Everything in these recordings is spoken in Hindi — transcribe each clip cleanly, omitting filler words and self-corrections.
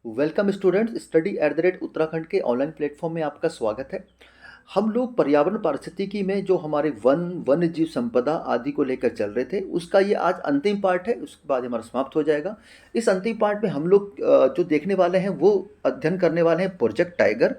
वेलकम स्टूडेंट्स, स्टडी@उत्तराखंड के ऑनलाइन प्लेटफॉर्म में आपका स्वागत है। हम लोग पर्यावरण पारिस्थितिकी में जो हमारे वन्य जीव संपदा आदि को लेकर चल रहे थे, उसका ये आज अंतिम पार्ट है। उसके बाद हमारा समाप्त हो जाएगा। इस अंतिम पार्ट में हम लोग जो देखने वाले हैं वो अध्ययन करने वाले हैं प्रोजेक्ट टाइगर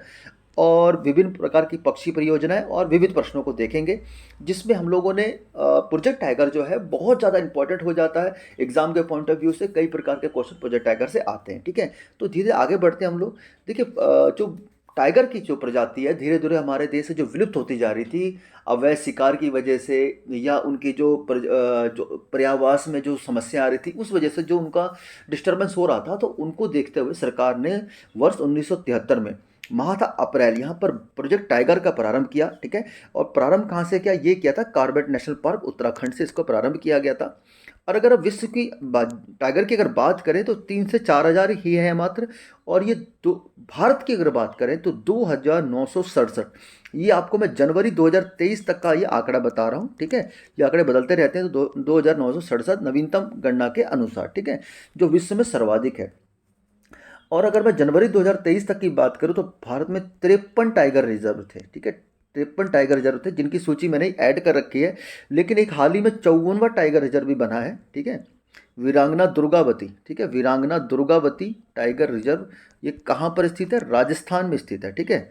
और विभिन्न प्रकार की पक्षी परियोजनाएं और विविध प्रश्नों को देखेंगे, जिसमें हम लोगों ने प्रोजेक्ट टाइगर जो है बहुत ज़्यादा इंपॉर्टेंट हो जाता है। एग्जाम के पॉइंट ऑफ व्यू से कई प्रकार के क्वेश्चन प्रोजेक्ट टाइगर से आते हैं। ठीक है, तो धीरे आगे बढ़ते हैं हम लोग। देखिए, जो टाइगर की जो प्रजाति है धीरे धीरे हमारे देश से जो विलुप्त होती जा रही थी, अवैध शिकार की वजह से या उनकी जो पर्यावास में जो समस्या आ रही थी उस वजह से जो उनका डिस्टर्बेंस हो रहा था, तो उनको देखते हुए सरकार ने वर्ष 1973 में माह था अप्रैल, यहाँ पर प्रोजेक्ट टाइगर का प्रारंभ किया। ठीक है, और प्रारंभ कहाँ से किया? ये किया था कॉर्बेट नेशनल पार्क उत्तराखंड से इसको प्रारंभ किया गया था। और अगर अब विश्व की टाइगर की अगर बात करें तो 3 से 4 हज़ार ही है मात्र। और ये दो भारत की अगर बात करें तो 2,967। ये आपको मैं जनवरी 2023 तक का ये आंकड़ा बता रहा हूँ। ठीक है, ये आंकड़े बदलते रहते हैं, तो 2,967 नवीनतम गणना के अनुसार, ठीक है, जो विश्व में सर्वाधिक है। और अगर मैं जनवरी 2023 तक की बात करूं तो भारत में 53 टाइगर रिजर्व थे। ठीक है, 53 टाइगर रिजर्व थे, जिनकी सूची मैंने ऐड कर रखी है। लेकिन एक हाल ही में 54वां टाइगर रिजर्व भी बना है। ठीक है, वीरांगना दुर्गावती। ठीक है, वीरांगना दुर्गावती टाइगर रिजर्व, ये कहाँ पर स्थित है? राजस्थान में स्थित है। ठीक है,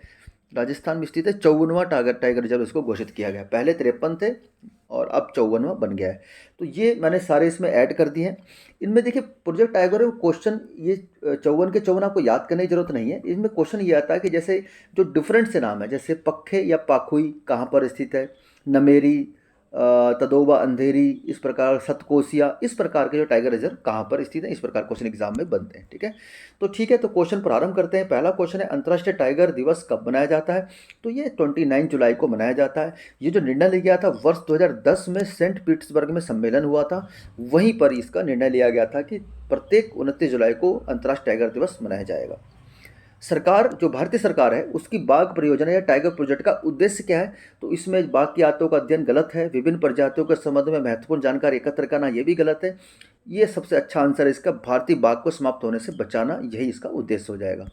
राजस्थान में स्थित है। 54वां टाइगर टाइगर रिजर्व इसको घोषित किया गया। पहले 53 थे और अब 54वां बन गया है। तो ये मैंने सारे इसमें ऐड कर दिए हैं। इनमें देखिए प्रोजेक्ट टाइगर है, क्वेश्चन ये 54 के 54 आपको याद करने की जरूरत नहीं है। इसमें क्वेश्चन ये आता है कि जैसे जो डिफरेंट से नाम है, जैसे पक्खे या पाखुई कहाँ पर स्थित है, नमेरी, तदोबा अंधेरी, इस प्रकार सतकोसिया, इस प्रकार के जो टाइगर रिजर्व कहाँ पर स्थित है, इस प्रकार क्वेश्चन एग्जाम में बनते हैं। ठीक है, तो ठीक है, तो क्वेश्चन प्रारंभ करते हैं। पहला क्वेश्चन है, अंतर्राष्ट्रीय टाइगर दिवस कब मनाया जाता है? तो ये 29 जुलाई को मनाया जाता है। ये जो निर्णय लिया गया था वर्ष 2010 में सेंट पीटर्सबर्ग में सम्मेलन हुआ था, वहीं पर इसका निर्णय लिया गया था कि प्रत्येक 29 जुलाई को अंतर्राष्ट्रीय टाइगर दिवस मनाया जाएगा। सरकार, जो भारतीय सरकार है, उसकी बाघ परियोजना या टाइगर प्रोजेक्ट का उद्देश्य क्या है? तो इसमें बाघ की आदतों का अध्ययन गलत है, विभिन्न प्रजातियों के संबंध में महत्वपूर्ण जानकारी एकत्र करना, यह भी गलत है। ये सबसे अच्छा आंसर है इसका, भारतीय बाघ को समाप्त होने से बचाना, यही इसका उद्देश्य हो जाएगा।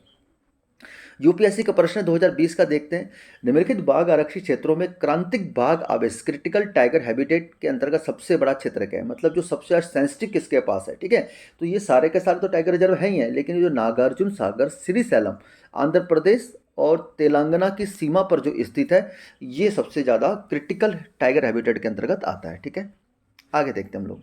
यूपीएससी का प्रश्न 2020 का देखते हैं। निम्नलिखित बाघ आरक्षित क्षेत्रों में क्रांतिक बाघ आवेश क्रिटिकल टाइगर हैबिटेट के अंतर्गत सबसे बड़ा क्षेत्र क्या है? मतलब जो सबसे ज्यादा सेंसिटिव किसके पास है? ठीक है, तो ये सारे के सारे तो टाइगर रिजर्व है ही है, लेकिन जो नागार्जुन सागर, श्रीशैलम, आंध्र प्रदेश और तेलंगाना की सीमा पर जो स्थित है, ये सबसे ज़्यादा क्रिटिकल टाइगर हैबिटेट के अंतर्गत आता है। ठीक है, आगे देखते हैं हम लोग।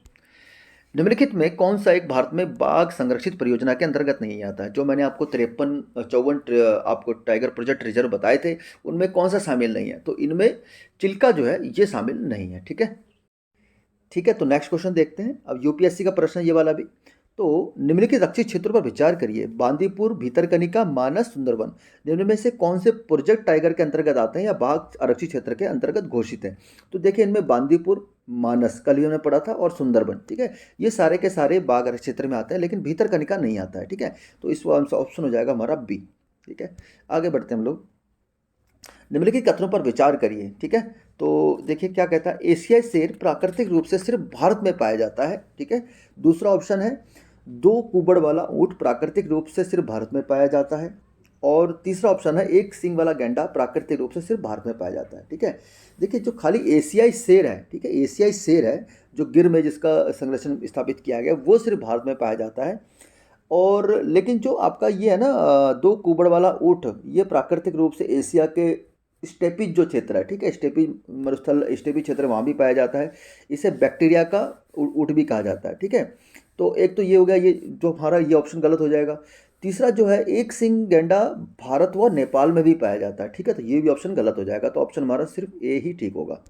निम्नलिखित में कौन सा एक भारत में बाघ संरक्षित परियोजना के अंतर्गत नहीं आता है? जो मैंने आपको 53 54 आपको टाइगर प्रोजेक्ट रिजर्व बताए थे, उनमें कौन सा शामिल नहीं है? तो इनमें चिल्का जो है ये शामिल नहीं है। ठीक है, ठीक है, तो नेक्स्ट क्वेश्चन देखते हैं। अब यूपीएससी का प्रश्न ये वाला भी। तो निम्नलिखित रक्षित क्षेत्रों पर विचार करिए। बांदीपुर, भीतरकनिका, मानस, सुंदरवन, निम्न में से कौन से प्रोजेक्ट टाइगर के अंतर्गत आते हैं या बाघ आरक्षित क्षेत्र के अंतर्गत घोषित हैं? तो देखिए, इनमें बांदीपुर, मानस कल ही हमने पढ़ा था, और सुंदरवन, ठीक है, ये सारे के सारे बाघ आरक्षित क्षेत्र में आते हैं, लेकिन भीतरकनिका नहीं आता है। ठीक है, तो इस ऑप्शन हो जाएगा हमारा बी। ठीक है, आगे बढ़ते हैं हम लोग। निम्नलिखित कथनों पर विचार करिए। ठीक है, तो देखिए क्या कहता है, एशियाई शेर प्राकृतिक रूप से सिर्फ भारत में पाया जाता है। ठीक है, दूसरा ऑप्शन है, दो कुबड़ वाला ऊंट प्राकृतिक रूप से सिर्फ भारत में पाया जाता है। और तीसरा ऑप्शन है, एक सींग वाला गैंडा प्राकृतिक रूप से सिर्फ भारत में पाया जाता है। ठीक है, देखिए जो खाली एशियाई शेर है, ठीक है, एशियाई शेर है जो गिर में जिसका संरक्षण स्थापित किया गया, वो सिर्फ भारत में पाया जाता है। और लेकिन जो आपका ये है ना, दो कुबड़ वाला ऊँट, ये प्राकृतिक रूप से एशिया के स्टेपीज जो क्षेत्र है, ठीक है, स्टेपी मरुस्थल, स्टेपी क्षेत्र वहाँ भी पाया जाता है। इसे बैक्टीरिया का ऊँट भी कहा जाता है। ठीक है, तो एक तो ये हो गया, ये जो हमारा ये ऑप्शन गलत हो जाएगा। तीसरा जो है, एक सिंह गैंडा भारत व नेपाल में भी पाया जाता है। ठीक है, तो ये भी ऑप्शन गलत हो जाएगा, तो ऑप्शन हमारा सिर्फ ए ही ठीक होगा।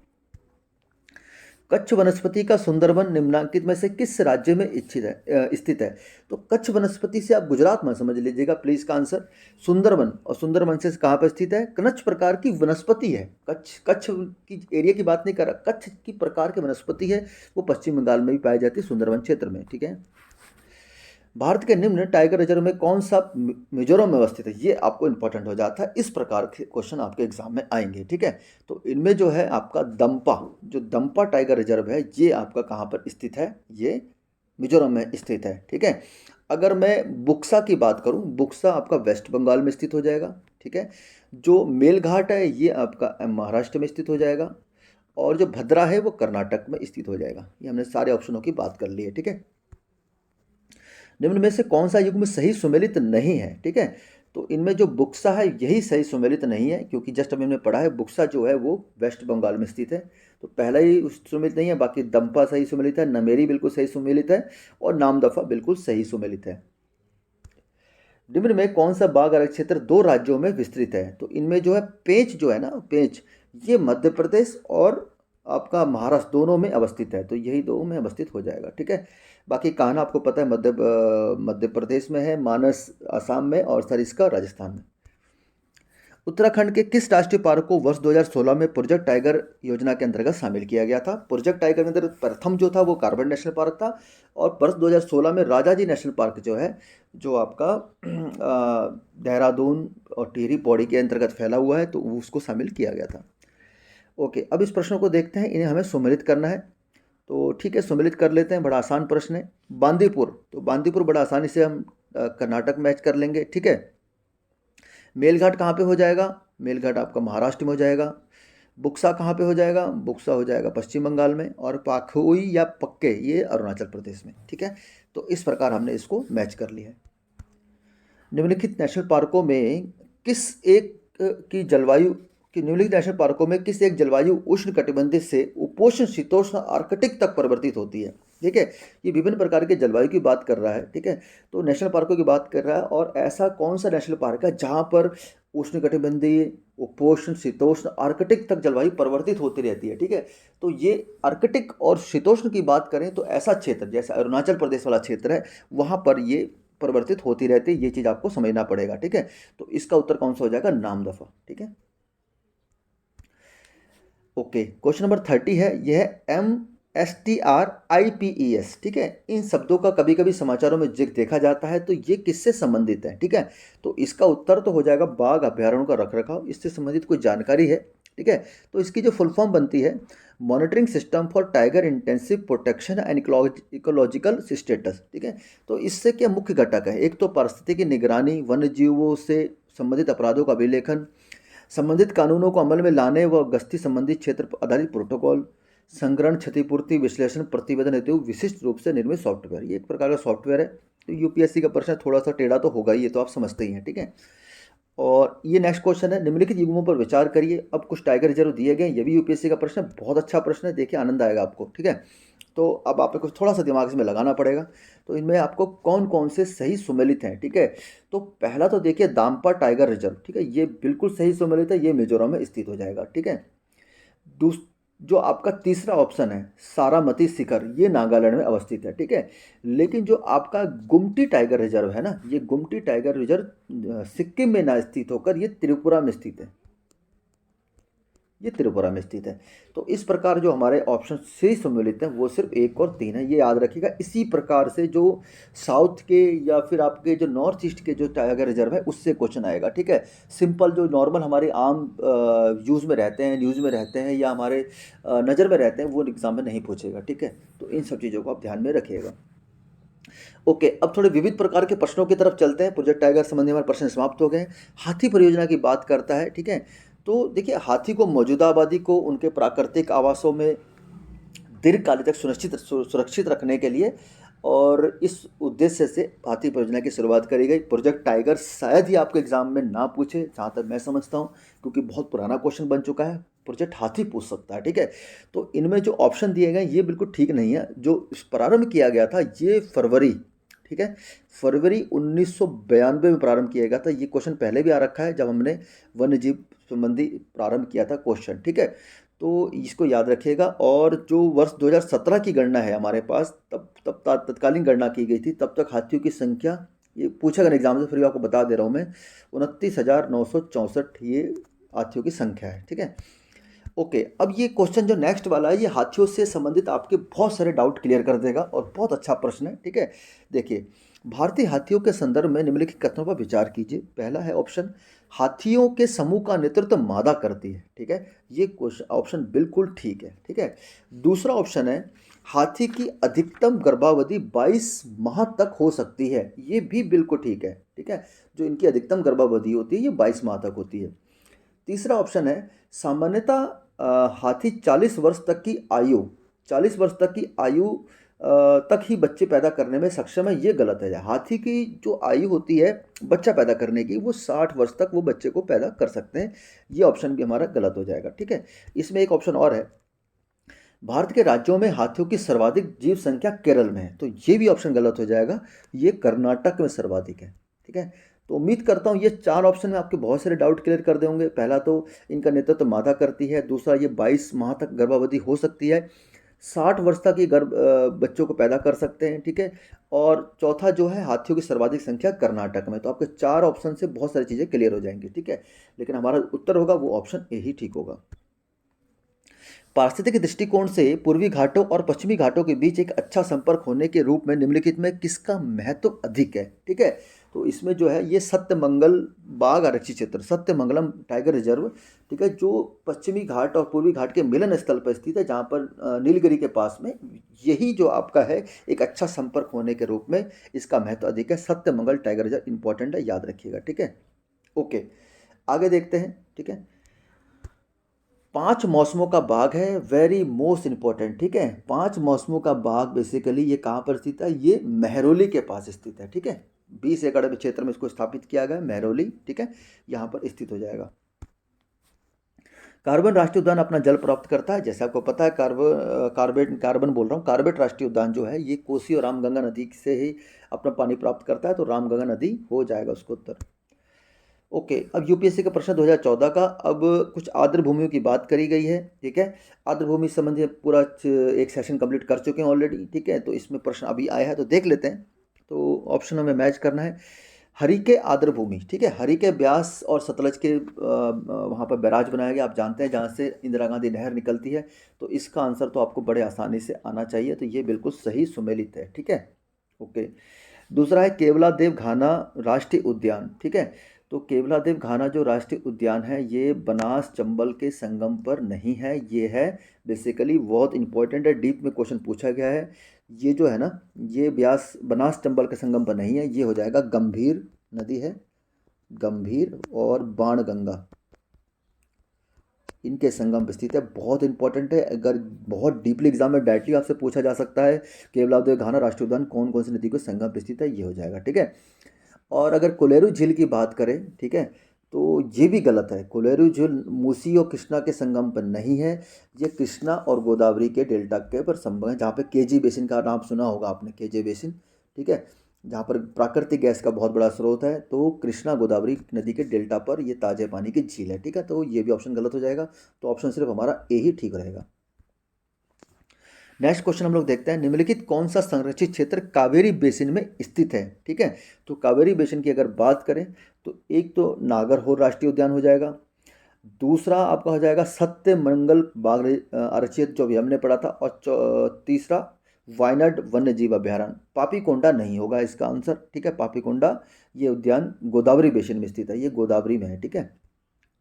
कच्छ वनस्पति का सुंदरवन निम्नांकित में से किस राज्य में स्थित है? तो कच्छ वनस्पति से आप गुजरात में समझ लीजिएगा प्लीज का आंसर। सुंदरवन, और सुंदरवन से कहाँ पर स्थित है? कच्छ प्रकार की वनस्पति है। कच्छ कच्छ की एरिया की बात नहीं कर रहा, कच्छ की प्रकार की वनस्पति है, वो पश्चिम बंगाल में भी पाई जाती है, सुंदरवन क्षेत्र में। ठीक है, भारत के निम्न टाइगर रिजर्व में कौन सा मिजोरम में अवस्थित है? ये आपको इंपॉर्टेंट हो जाता है, इस प्रकार के क्वेश्चन आपके एग्जाम में आएंगे। ठीक है, तो इनमें जो है आपका दंपा, जो दंपा टाइगर रिजर्व है, ये आपका कहाँ पर स्थित है? ये मिजोरम में स्थित है। ठीक है, अगर मैं बुक्सा की बात करूं, बुक्सा आपका वेस्ट बंगाल में स्थित हो जाएगा, ठीक है। जो मेलघाट है ये आपका महाराष्ट्र में स्थित हो जाएगा, और जो भद्रा है वो कर्नाटक में स्थित हो जाएगा। ये हमने सारे ऑप्शनों की बात कर ली है, ठीक है। निम्न में से कौन सा युग्म सही सुमेलित नहीं है, ठीक है। तो इनमें जो बुक्सा है यही सही सुमेलित नहीं है, क्योंकि जस्ट अभी हमने पढ़ा है बुक्सा जो है वो वेस्ट बंगाल में स्थित है, तो पहला ही सुमेलित नहीं है। बाकी दम्पा सही सुमेलित है, नमेरी बिल्कुल सही सुमेलित है, और नामदफा बिल्कुल सही सुमेलित है। निम्न में कौन सा बाघ आरक्षित क्षेत्र दो राज्यों में विस्तृत है? तो इनमें जो है पेंच जो है ना, पेंच, ये मध्य प्रदेश और आपका महाराष्ट्र दोनों में अवस्थित है, तो यही दो में अवस्थित हो जाएगा, ठीक है। बाकी कान्हा आपको पता है मध्य प्रदेश में है, मानस असम में, और सरिस्का राजस्थान में। उत्तराखंड के किस राष्ट्रीय पार्क को वर्ष 2016 में प्रोजेक्ट टाइगर योजना के अंतर्गत शामिल किया गया था? प्रोजेक्ट टाइगर के अंदर प्रथम जो था वो कार्बन नेशनल पार्क था, और वर्ष 2016 में राजाजी नेशनल पार्क जो है, जो आपका देहरादून और टिहरी पौड़ी के अंतर्गत फैला हुआ है, तो उसको शामिल किया गया था। ओके, अब इस प्रश्नों को देखते हैं, इन्हें हमें सम्मिलित करना है, तो ठीक है सम्मिलित कर लेते हैं। बड़ा आसान प्रश्न है। बांदीपुर, तो बांदीपुर बड़ा आसानी से हम कर्नाटक मैच कर लेंगे, ठीक है। मेलघाट कहाँ पे हो जाएगा? मेलघाट आपका महाराष्ट्र में हो जाएगा। बुक्सा कहाँ पे हो जाएगा? बुक्सा हो जाएगा पश्चिम बंगाल में, और पाखुई या पक्के ये अरुणाचल प्रदेश में, ठीक है। तो इस प्रकार हमने इसको मैच कर लिया है। निम्नलिखित नेशनल पार्कों में किस एक की जलवायु कि निम्नलिखित नेशनल पार्कों में किस एक जलवायु उष्ण कटिबंधीय से उपोष्ण शीतोष्ण आर्कटिक तक परिवर्तित होती है, ठीक है। ये विभिन्न प्रकार के जलवायु की बात कर रहा है, ठीक है। तो नेशनल पार्कों की बात कर रहा है, और ऐसा कौन सा नेशनल पार्क है जहाँ पर उष्ण कटिबंधीय, उपोष्ण, शीतोष्ण, आर्कटिक तक जलवायु परिवर्तित होती रहती है, ठीक है। तो ये आर्कटिक और शीतोष्ण की बात करें तो ऐसा क्षेत्र जैसा अरुणाचल प्रदेश वाला क्षेत्र है, वहाँ पर ये परिवर्तित होती रहती है। ये चीज़ आपको समझना पड़ेगा, ठीक है। तो इसका उत्तर कौन सा हो जाएगा? नामदफा, ठीक है। ओके, क्वेश्चन नंबर 30 है, यह MSTRIPES, ठीक है। इन शब्दों का कभी कभी समाचारों में जिक्र देखा जाता है, तो ये किससे संबंधित है, ठीक है। तो इसका उत्तर तो हो जाएगा बाघ अभ्यारण्यों का रखरखाव, इससे संबंधित कोई जानकारी है, ठीक है। तो इसकी जो फुल फॉर्म बनती है, monitoring system for tiger intensive protection and ecological status, ठीक है। तो इससे क्या मुख्य घटक है? एक तो पारिस्थितिकी निगरानी, वन्य जीवों से संबंधित अपराधों का अभिलेखन, संबंधित कानूनों को अमल में लाने व गश्ती संबंधित क्षेत्र आधारित प्रोटोकॉल, संग्रहण, क्षतिपूर्ति, विश्लेषण, प्रतिवेदन हेतु विशिष्ट रूप से निर्मित सॉफ्टवेयर। ये एक प्रकार का सॉफ्टवेयर है। तो यूपीएससी का प्रश्न थोड़ा सा टेढ़ा तो होगा ही, ये तो आप समझते ही हैं, ठीक है। और ये नेक्स्ट क्वेश्चन है, निम्नलिखित युग्मों पर विचार करिए। अब कुछ टाइगर रिजर्व दिए गए, ये भी यूपीएससी का प्रश्न है, बहुत अच्छा प्रश्न है, देखिए आनंद आएगा आपको, ठीक है। तो अब आपको कुछ थोड़ा सा दिमाग इसमें लगाना पड़ेगा। तो इनमें आपको कौन कौन से सही सुमेलित हैं, ठीक है। तो पहला तो देखिए दाम्पा टाइगर रिजर्व, ठीक है, ये बिल्कुल सही सुमेलित है, ये मिजोरम में स्थित हो जाएगा, ठीक है। दूस जो आपका तीसरा ऑप्शन है सारामती शिखर, ये नागालैंड में अवस्थित है, ठीक है। लेकिन जो आपका गुमटी टाइगर रिजर्व है ना, ये गुमटी टाइगर रिजर्व सिक्किम में ना स्थित होकर ये त्रिपुरा में स्थित है, ये त्रिपुरा में स्थित है। तो इस प्रकार जो हमारे ऑप्शन से सम्मिलित हैं वो सिर्फ 1 और 3 है, ये याद रखिएगा। इसी प्रकार से जो साउथ के या फिर आपके जो नॉर्थ ईस्ट के जो टाइगर रिजर्व है उससे क्वेश्चन आएगा, ठीक है। सिंपल जो नॉर्मल हमारे आम यूज़ में रहते हैं, न्यूज़ में रहते हैं, या हमारे नज़र में रहते हैं, वो एग्जाम में नहीं पूछेगा, ठीक है। तो इन सब चीज़ों को आप ध्यान में रखिएगा। ओके, अब थोड़े विविध प्रकार के प्रश्नों की तरफ चलते हैं। प्रोजेक्ट टाइगर संबंधी हमारे प्रश्न समाप्त हो गए। हाथी परियोजना की बात करता है, ठीक है। तो देखिए हाथी को मौजूदा आबादी को उनके प्राकृतिक आवासों में दीर्घकाल तक सुरक्षित रखने के लिए और इस उद्देश्य से हाथी परियोजना की शुरुआत करी गई। प्रोजेक्ट टाइगर शायद ही आपके एग्जाम में ना पूछे, जहाँ तक मैं समझता हूँ, क्योंकि बहुत पुराना क्वेश्चन बन चुका है। प्रोजेक्ट हाथी पूछ सकता है, ठीक है। तो इनमें जो ऑप्शन दिए गए ये बिल्कुल ठीक नहीं है। जो प्रारंभ किया गया था ये फरवरी, ठीक है, फरवरी 1992 में प्रारंभ किया गया था। ये क्वेश्चन पहले भी आ रखा है जब हमने वन्य जीव संबंधी प्रारंभ किया था क्वेश्चन, ठीक है। तो इसको याद रखिएगा। और जो वर्ष 2017 की गणना है हमारे पास, तब तत्कालीन गणना की गई थी, तब तक हाथियों की संख्या, ये पूछा गया एग्जाम से, फिर भी आपको बता दे रहा हूँ मैं, 29,964 ये हाथियों की संख्या है, ठीक है। ओके, अब ये क्वेश्चन जो नेक्स्ट वाला है ये हाथियों से संबंधित आपके बहुत सारे डाउट क्लियर कर देगा, और बहुत अच्छा प्रश्न है, ठीक है। देखिए, भारतीय हाथियों के संदर्भ में निम्नलिखित कथनों पर विचार कीजिए। पहला है ऑप्शन, हाथियों के समूह का नेतृत्व मादा करती है, ठीक है, ये क्वेश्चन ऑप्शन बिल्कुल ठीक है, ठीक है। दूसरा ऑप्शन है, हाथी की अधिकतम गर्भावधि 22 माह तक हो सकती है, ये भी बिल्कुल ठीक है, ठीक है। जो इनकी अधिकतम गर्भावधि होती है ये 22 माह तक होती है। तीसरा ऑप्शन है सामान्यतः हाथी 40 वर्ष तक की आयु 40 वर्ष तक की आयु तक ही बच्चे पैदा करने में सक्षम है, ये गलत है। हाथी की जो आयु होती है बच्चा पैदा करने की वो 60 वर्ष तक वो बच्चे को पैदा कर सकते हैं, ये ऑप्शन भी हमारा गलत हो जाएगा, ठीक है। इसमें एक ऑप्शन और है, भारत के राज्यों में हाथियों की सर्वाधिक जीव संख्या केरल में है, तो ये भी ऑप्शन गलत हो जाएगा, ये कर्नाटक में सर्वाधिक है, ठीक है। तो उम्मीद करता हूँ ये 4 ऑप्शन में आपके बहुत सारे डाउट क्लियर कर देंगे। पहला तो इनका नेतृत्व मादा करती है, दूसरा ये 22 माह तक गर्भावधि हो सकती है, 60 वर्ष तक ये बच्चों को पैदा कर सकते हैं, ठीक है। और चौथा जो है हाथियों की सर्वाधिक संख्या कर्नाटक में। तो आपके 4 ऑप्शन से बहुत सारी चीज़ें क्लियर हो जाएंगी, ठीक है। लेकिन हमारा उत्तर होगा वो ऑप्शन ए ही ठीक होगा। पारिस्थितिक दृष्टिकोण से पूर्वी घाटों और पश्चिमी घाटों के बीच एक अच्छा संपर्क होने के रूप में निम्नलिखित में किसका महत्व अधिक है, ठीक है। तो इसमें जो है ये सत्यमंगल बाघ आरक्षित क्षेत्र, सत्यमंगलम टाइगर रिजर्व, ठीक है, जो पश्चिमी घाट और पूर्वी घाट के मिलन स्थल पर स्थित है, जहाँ पर नीलगिरी के पास में, यही जो आपका है एक अच्छा संपर्क होने के रूप में इसका महत्व अधिक है। सत्यमंगल टाइगर रिजर्व इंपॉर्टेंट है, याद रखिएगा, ठीक है। ओके, आगे देखते हैं, ठीक है। 5 मौसमों का बाग है, वेरी मोस्ट इंपॉर्टेंट, ठीक है। 5 मौसमों का बाग बेसिकली ये कहाँ पर स्थित है, ये महरौली के पास स्थित है, ठीक है। 20 एकड़ क्षेत्र में इसको स्थापित किया गया है, महरौली, ठीक है, यहाँ पर स्थित हो जाएगा। कार्बन राष्ट्रीय उद्यान अपना जल प्राप्त करता है, जैसे आपको पता है। कार्बन बोल रहा हूँ, कार्बेट राष्ट्रीय उद्यान जो है ये कोसी और रामगंगा नदी से ही अपना पानी प्राप्त करता है, तो रामगंगा नदी हो जाएगा उसको उत्तर। ओके, अब यूपीएससी का प्रश्न 2014 का, अब कुछ आर्द्र भूमियों की बात करी गई है, ठीक है। आर्द्र भूमि संबंधी पूरा एक सेशन कंप्लीट कर चुके हैं ऑलरेडी, ठीक है। तो इसमें प्रश्न अभी आया है तो देख लेते हैं। तो ऑप्शन हमें मैच करना है। हरिके आर्द्र भूमि, ठीक है, हरिके ब्यास और सतलज के वहाँ पर बैराज बनाया गया, आप जानते हैं, जहाँ से इंदिरा गांधी नहर निकलती है। तो इसका आंसर तो आपको बड़े आसानी से आना चाहिए, तो ये बिल्कुल सही सुमेलित है, ठीक है। ओके, दूसरा है केवलादेव घाना राष्ट्रीय उद्यान, ठीक है। तो केवलादेव घाना जो राष्ट्रीय उद्यान है ये बनास चंबल के संगम पर नहीं है, ये है बेसिकली, बहुत इंपॉर्टेंट है, डीप में क्वेश्चन पूछा गया है। ये जो है ना, ये ब्यास बनास चंबल के संगम पर नहीं है, ये हो जाएगा गंभीर नदी है, गंभीर और बाणगंगा, इनके संगम पर स्थित है, बहुत इंपॉर्टेंट है। अगर बहुत डीपली एग्जाम में डायरेक्टली आपसे पूछा जा सकता है केवलादेव घाना राष्ट्रीय उद्यान कौन कौन सी नदी के संगम पर स्थित है, ये हो जाएगा, ठीक है। और अगर कोलेरू झील की बात करें, ठीक है, तो ये भी गलत है। कोलेरू झील मूसी और कृष्णा के संगम पर नहीं है, ये कृष्णा और गोदावरी के डेल्टा के पर संगम है, जहाँ पे केजी बेसिन का नाम सुना होगा आपने, केजे बेसिन, ठीक है, जहाँ पर प्राकृतिक गैस का बहुत बड़ा स्रोत है। तो कृष्णा गोदावरी नदी के डेल्टा पर ये ताजे पानी की झील है, ठीक है। तो ये भी ऑप्शन गलत हो जाएगा, तो ऑप्शन सिर्फ हमारा ए ही ठीक रहेगा। नेक्स्ट क्वेश्चन हम लोग देखते हैं, निम्नलिखित कौन सा संरक्षित क्षेत्र कावेरी बेसिन में स्थित है, ठीक है। तो कावेरी बेसिन की अगर बात करें तो एक तो नागरहोर राष्ट्रीय उद्यान हो जाएगा, दूसरा आपका हो जाएगा सत्यमंगल बाघ आरक्षित जो भी हमने पढ़ा था, और तीसरा वायनाड वन्य जीव अभ्यारण्य। पापीकोंडा नहीं होगा इसका आंसर, ठीक है। पापीकोंडा ये उद्यान गोदावरी बेसिन में स्थित है, ये गोदावरी में है, ठीक है,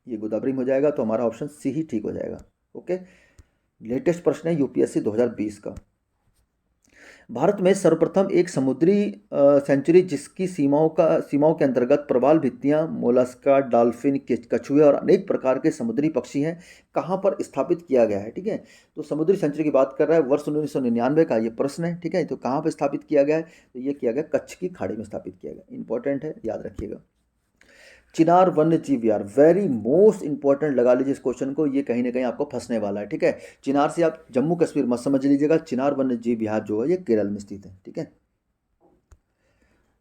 ये गोदावरी में हो जाएगा, तो हमारा ऑप्शन सी ही ठीक हो जाएगा। ओके, लेटेस्ट प्रश्न है यूपीएससी 2020 का। भारत में सर्वप्रथम एक समुद्री सेंचुरी जिसकी सीमाओं के अंतर्गत प्रवाल भित्तियां, मोलस्का, डॉल्फिन, कछुए और अनेक प्रकार के समुद्री पक्षी हैं, कहाँ पर स्थापित किया गया है, ठीक है। तो समुद्री सेंचुरी की बात कर रहा है, वर्ष 1999 का ये प्रश्न है, ठीक है। तो कहाँ पर स्थापित किया गया है, तो ये किया गया कच्छ की खाड़ी में स्थापित किया गया, इंपॉर्टेंट है, याद रखिएगा। चिनार वन्य जीव विहार, वेरी मोस्ट इंपॉर्टेंट, लगा लीजिए इस क्वेश्चन को, ये कहीं ना कहीं आपको फंसने वाला है, ठीक है। चिनार से आप जम्मू कश्मीर मत समझ लीजिएगा, चिनार वन्य जीव विहार जो है ये केरल में स्थित है, ठीक है।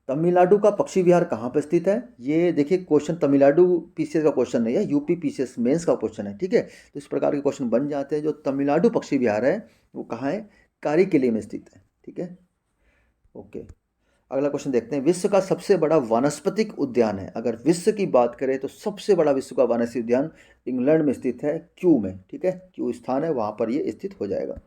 तमिलनाडु का पक्षी विहार कहाँ पर स्थित है, ये देखिए क्वेश्चन तमिलनाडु पीसीएस का क्वेश्चन नहीं है, यूपी पीसीएस मेंस का क्वेश्चन है, ठीक है। तो इस प्रकार के क्वेश्चन बन जाते हैं। जो तमिलनाडु पक्षी विहार है वो कहाँ है, कारिकेली में स्थित है, ठीक है। ओके, अगला क्वेश्चन देखते हैं, विश्व का सबसे बड़ा वानस्पतिक उद्यान है, अगर विश्व की बात करें तो सबसे बड़ा विश्व का वानस्पतिक उद्यान इंग्लैंड में स्थित है, क्यू में, ठीक है, क्यू स्थान है, वहां पर ये स्थित हो जाएगा।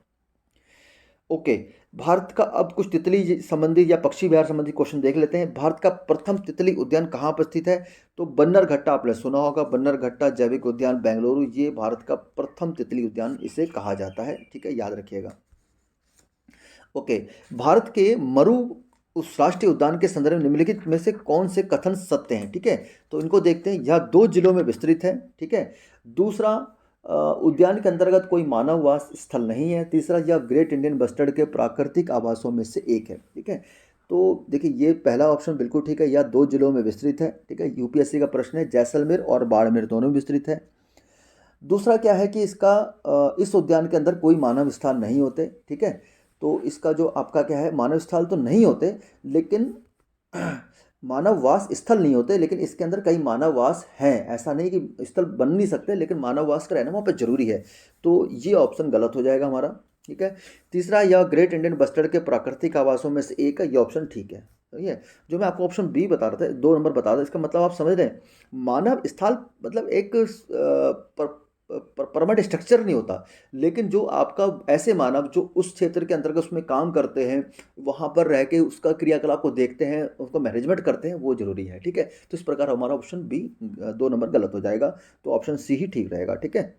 ओके, भारत का अब कुछ तितली संबंधी या पक्षी विहार संबंधी क्वेश्चन देख लेते हैं। भारत का प्रथम तितली उद्यान कहाँ पर स्थित है, तो बन्नरघट्टा, आपने सुना होगा, बन्नरघट्टा जैविक उद्यान बेंगलुरु, ये भारत का प्रथम तितली उद्यान इसे कहा जाता है, ठीक है, याद रखिएगा। ओके, भारत के मरु उस राष्ट्रीय उद्यान के संदर्भ में निम्नलिखित में से कौन से कथन सत्य हैं, ठीक है। तो इनको देखते हैं। यह 2 जिलों में विस्तृत है, ठीक है। दूसरा, उद्यान के अंतर्गत कोई मानववास स्थल नहीं है। तीसरा, यह ग्रेट इंडियन बस्टर्ड के प्राकृतिक आवासों में से एक है, ठीक है। तो देखिए, ये पहला ऑप्शन बिल्कुल ठीक है, यह 2 जिलों में विस्तृत है, ठीक है। यूपीएससी का प्रश्न है, जैसलमेर और बाड़मेर दोनों में विस्तृत है। दूसरा क्या है कि इसका इस उद्यान के अंदर कोई मानव स्थल नहीं होते, ठीक है। तो इसका जो आपका क्या है, मानव स्थल तो नहीं होते, लेकिन मानव वास स्थल नहीं होते, लेकिन इसके अंदर कई मानव वास हैं। ऐसा नहीं कि स्थल बन नहीं सकते, लेकिन मानव वास का रहना वहाँ पर जरूरी है। तो ये ऑप्शन गलत हो जाएगा हमारा, ठीक है। तीसरा, यह ग्रेट इंडियन बस्टर्ड के प्राकृतिक आवासों में से एक है, ये ऑप्शन ठीक है। सही है। जो मैं आपको ऑप्शन बी बता रहा था, 2 नंबर बता रहा था, इसका मतलब आप समझ रहे हैं, मानव स्थल मतलब एक परमानेंट स्ट्रक्चर नहीं होता, लेकिन जो आपका ऐसे मानव जो उस क्षेत्र के अंतर्गत उसमें काम करते हैं, वहाँ पर रह के उसका क्रियाकलाप को देखते हैं, उसको मैनेजमेंट करते हैं, वो जरूरी है, ठीक है। तो इस प्रकार हमारा ऑप्शन बी 2 नंबर गलत हो जाएगा, तो ऑप्शन सी ही ठीक रहेगा, ठीक है।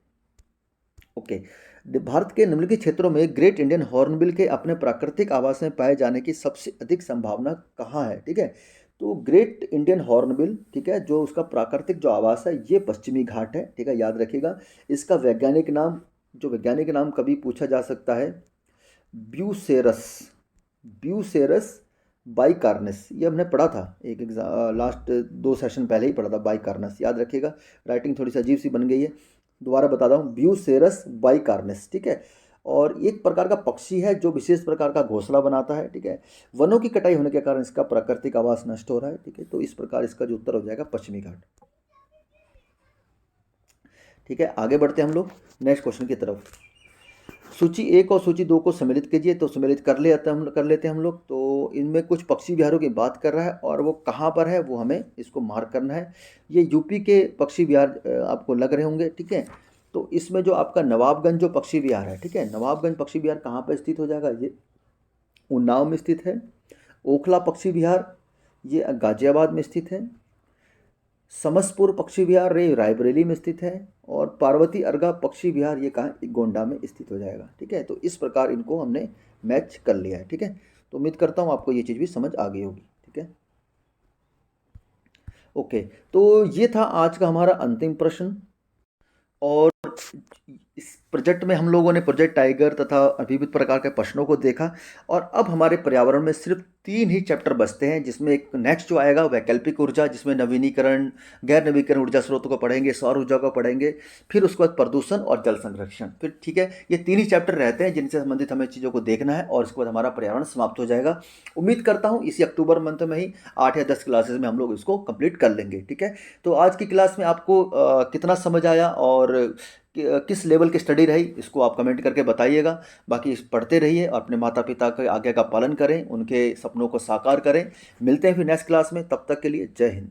ओके, भारत के निम्नलिखित क्षेत्रों में ग्रेट इंडियन हॉर्नबिल के अपने प्राकृतिक आवास में पाए जाने की सबसे अधिक संभावना कहाँ है, ठीक है। तो ग्रेट इंडियन हॉर्नबिल, ठीक है, जो उसका प्राकृतिक जो आवास है, ये पश्चिमी घाट है, ठीक है, याद रखिएगा। इसका वैज्ञानिक नाम, जो वैज्ञानिक नाम कभी पूछा जा सकता है, ब्यूसेरस, ब्यूसेरस बाइकार्नस, ये हमने पढ़ा था एक लास्ट 2 सेशन पहले ही पढ़ा था, बाइकार्नस याद रखिएगा। राइटिंग थोड़ी सी अजीब सी बन गई है, दोबारा बता रहा हूँ, ब्यूसेरस बाइकार्नस, ठीक है। और एक प्रकार का पक्षी है जो विशेष प्रकार का घोंसला बनाता है, ठीक है। वनों की कटाई होने के कारण इसका प्राकृतिक आवास नष्ट हो रहा है, ठीक है। तो इस प्रकार इसका जो उत्तर हो जाएगा पश्चिमी घाट, ठीक है। आगे बढ़ते हैं हम लोग नेक्स्ट क्वेश्चन की तरफ। सूची 1 और सूची 2 को सम्मिलित कीजिए, तो सम्मिलित कर लेते हैं हम लोग। तो इनमें कुछ पक्षी विहारों की बात कर रहा है, और वो कहाँ पर है वो हमें इसको मार्क करना है। ये यूपी के पक्षी विहार आपको लग रहे होंगे, ठीक है। तो इसमें जो आपका नवाबगंज जो पक्षी विहार है, ठीक है, नवाबगंज पक्षी विहार कहाँ पर स्थित हो जाएगा, ये उन्नाव में स्थित है। ओखला पक्षी विहार ये गाजियाबाद में स्थित है। समसपुर पक्षी विहार ये रायबरेली में स्थित है। और पार्वती अर्गा पक्षी विहार ये कहाँ, गोंडा में स्थित हो जाएगा, ठीक है। तो इस प्रकार इनको हमने मैच कर लिया है, ठीक है। तो उम्मीद करता हूँ आपको ये चीज़ भी समझ आ गई होगी, ठीक है। ओके, तो ये था आज का हमारा अंतिम प्रश्न। और इस प्रोजेक्ट में हम लोगों ने प्रोजेक्ट टाइगर तथा विविध प्रकार के प्रश्नों को देखा। और अब हमारे पर्यावरण में सिर्फ 3 ही चैप्टर बचते हैं, जिसमें एक नेक्स्ट जो आएगा वैकल्पिक ऊर्जा, जिसमें नवीनीकरण, गैर नवीनीकरण ऊर्जा स्रोतों को पढ़ेंगे, सौर ऊर्जा को पढ़ेंगे, फिर उसके बाद प्रदूषण और जल संरक्षण, फिर ठीक है। ये 3 ही चैप्टर रहते हैं जिनसे संबंधित हमें चीज़ों को देखना है, और इसके बाद हमारा पर्यावरण समाप्त हो जाएगा। उम्मीद करता हूँ इसी अक्टूबर मंथ में ही 8 या 10 क्लासेज में हम लोग इसको कंप्लीट कर लेंगे, ठीक है। तो आज की क्लास में आपको कितना समझ आया और किस लेवल की स्टडी रही, इसको आप कमेंट करके बताइएगा। बाकी पढ़ते रहिए, अपने माता पिता के आज्ञा का पालन करें, उनके सपनों को साकार करें। मिलते हैं फिर नेक्स्ट क्लास में, तब तक के लिए जय हिंद।